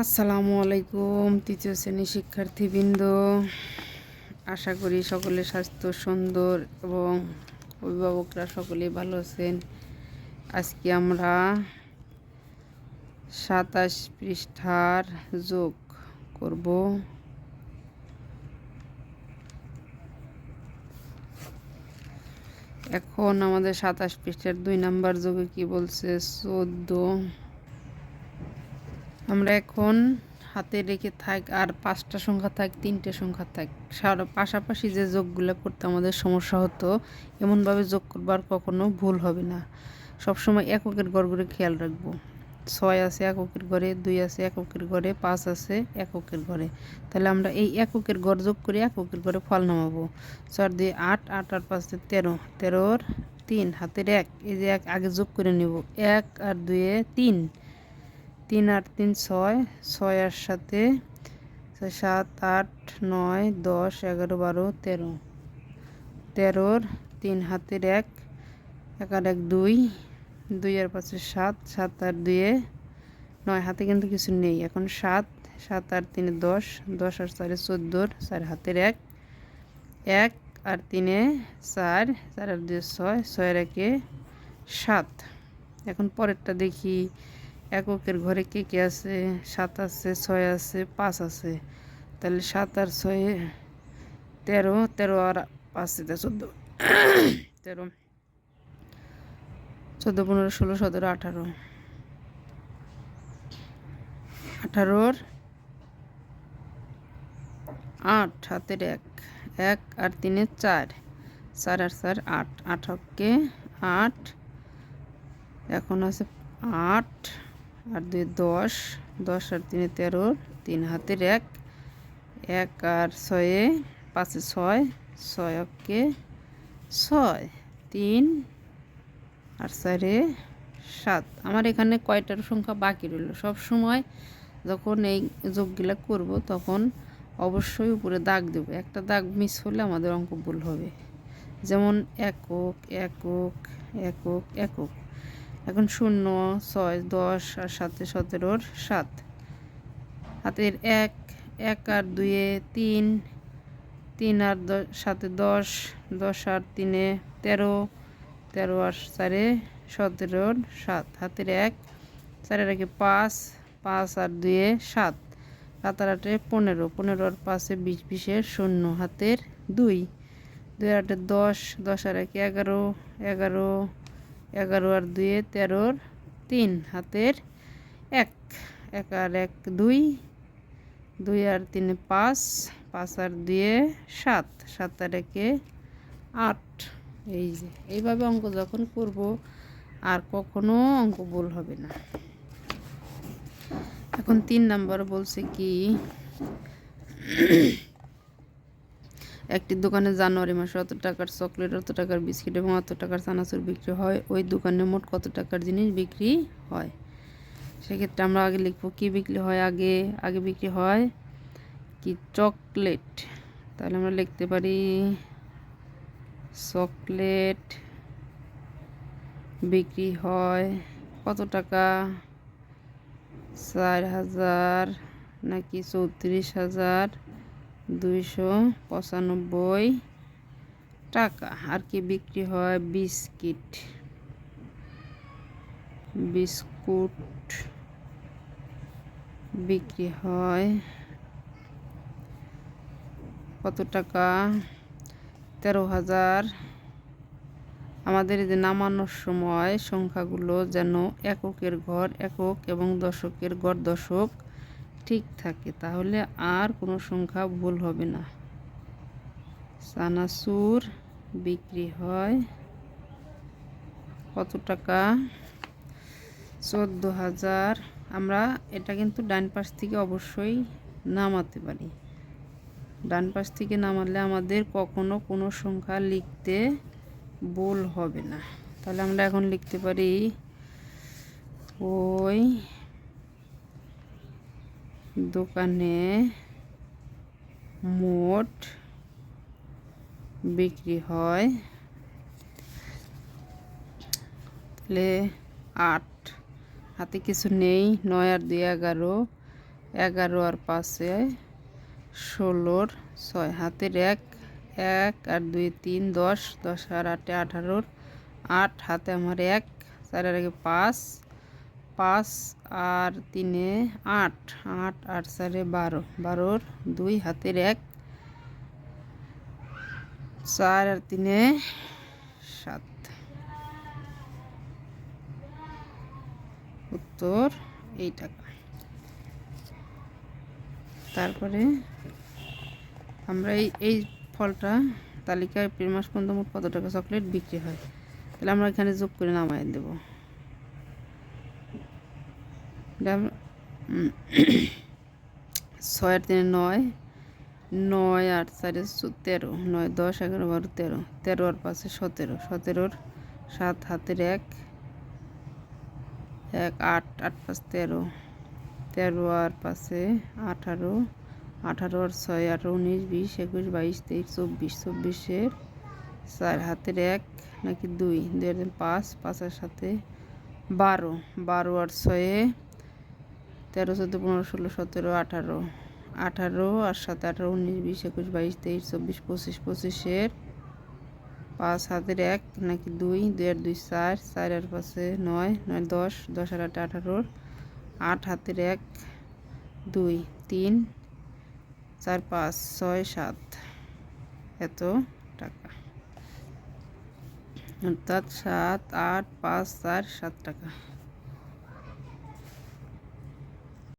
আসসালামু আলাইকুম তৃতীয় শ্রেণীর শিক্ষার্থীবৃন্দ, আশা করি সকলের স্বাস্থ্য সুন্দর এবং অভিভাবকরা সকলেই ভালো আছেন। আজকে আমরা 27 পৃষ্ঠার যোগ করব। এখন আমাদের 27 পৃষ্ঠার 2 নাম্বার যোগে কি বলছে? 14। আমরা এখন হাতে রেখে থাক, আর 5টা সংখ্যা থাক, 3টে সংখ্যা থাক, পাশাপাশি যে যোগগুলো করতে আমাদের সমস্যা হতো এমনভাবে যোগ করবার কখনো ভুল হবে না। সবসময় এককের গড়ে খেয়াল রাখবো। 6 আছে এককের ঘরে, 2 আছে এককের ঘরে, 5 আছে এককের ঘরে। তাহলে আমরা এই এককের গড় যোগ করে এককের ঘরে ফল নামাবো। 4 2 8, 8 আর 5 13, 13 3 হাতের 1, এই যে 1 আগে যোগ করে নিব। 1 আর 2 3, 3 আর 3 6, 6 আর 7 7 8 9 10 11 12 13, 13 3 হাতের 1, 1 আর 1 2, 2 আর 5 7, 7 আর 2 9, হাতে কিন্তু কিছু নেই। এখন 7, 7 আর 3 10, 10 আর 4 14, 4 হাতের 1, 1 আর 3 4, 4 আর 2 6, 6 আর 1 7। এখন পরেরটা দেখি। এককের ঘরে কে কে আছে? 7 আছে, 6 আছে, 5 আছে। তাহলে 7 আর 6 13, 13 আর 5 14, 13 14 15 16 17 18, 18 8 হাতের 1, 1 আর 3 4, 4 আর 4 8, 8কে 8। এখন আছে 8 আর 2 10, 10 আর 3 13, 3 হাতের 1, 1 আর 6 5 6, 6কে 6, 3 আর 4 7। আমার এখানে কয়টার সংখ্যা বাকি রইল? সব সময় যখন এই যোগগুলা করব তখন অবশ্যই উপরে দাগ দেব। একটা দাগ মিস হলে আমাদের অঙ্ক ভুল হবে। যেমন একক একক একক একক। এখন 0 6 10 আর 7 17 7, হাতের 1, 1 আর 2 3, 3 আর 7 10, 10 আর 3 13, 13 আর 4 17 7, হাতের 1, 4 আর 1 5, 5 আর 2 7, 7 আর 8 15, 15 আর 5 20, 20 0, হাতের 2, 2 আর 8 10, 10 আর 1 11, 11, 11 আর 2 13, 3 হাতের 1, 1 আর 1 2, 2 আর 3 5, 5 আর 2 7, 7 আর 1 8। এই যে এইভাবে অঙ্ক যখন করব আর কখনো অঙ্ক ভুল হবে না। এখন 3 নাম্বার বলছে কি, একটি দোকানে জানুয়ারি মাসে অত টাকার চকলেট, অত টাকার বিস্কিট এবং অত টাকার চানাচুর বিক্রি হয়। ওই দোকানে মোট কত টাকার জিনিস বিক্রি হয়? সেক্ষেত্রে আমরা আগে লিখবো কি বিক্রি হয়। আগে বিক্রি হয় কি? চকলেট। তাহলে আমরা লিখতে পারি চকলেট বিক্রি হয় কত টাকা? 4,000 নাকি 34,295 টাকা। আর কি বিক্রি হয়? বিস্কুট বিক্রি হয় কত টাকা? 13,000। আমাদের এই যে নামানোর সময় সংখ্যাগুলো যেন এককের ঘর একক এবং দশকের ঘর দশক ঠিক থাকে, তাহলে আর কোনো সংখ্যা ভুল হবে না। চানাচুর বিক্রি হয় কত টাকা? 14,000। আমরা এটা কিন্তু ডান পাশ থেকে অবশ্যই নামাতে পারি। ডান পাশ থেকে নামালে আমাদের কখনো কোনো সংখ্যা লিখতে ভুল হবে না। তাহলে আমরা এখন লিখতে পারি ওই দোকানে মোট বিক্রি হয় তাহলে 8, হাতে কিছু নেই। 9 আর 2 11, 11 আর 5-এ 16-র 6 হাতের 1 1 আর 2 3 10 10 আর 8 18-র 8 হাতে আমার 1 4 আর 1 5 5 আর 3-এ 8 8 আর 4-এ 12 12-র 2 হাতের 1 4 আর 3-এ 7 উত্তর এই টাকা। তারপরে আমরা এই ফলটা তালিকায় এপ্রিল মাস পর্যন্ত মোট কত টাকা চকলেট বিক্রি হয়, তাহলে আমরা এখানে যোগ করে নামায় দেব। 6 আর 3-এ 9 9 আর 4-এ 13 9 10 11 12 13 13 আর 5-এ 17 17-র 7 হাতের 1 1 8 8 5 13 13 আর 5-এ 18 18 আর 6 18 19 20 21 22 23 24 24-এর 4 হাতের 1 নাকি 2 2 আর 5 5 আর 7-এ 12 12 আর 6-এ 13 14 15 16 17 18 18 আর 7 18 19 20 21 22 23 24 25 25-এর 5 হাতের 1 নাকি 2 2 আর 2 4 4 আর 5-এ 9 9 10 10 আর 8 18-র 8 হাতের 1 2 3 4 5 6 7 এত টাকা, অর্থাৎ 7 8 5 4 7 টাকা।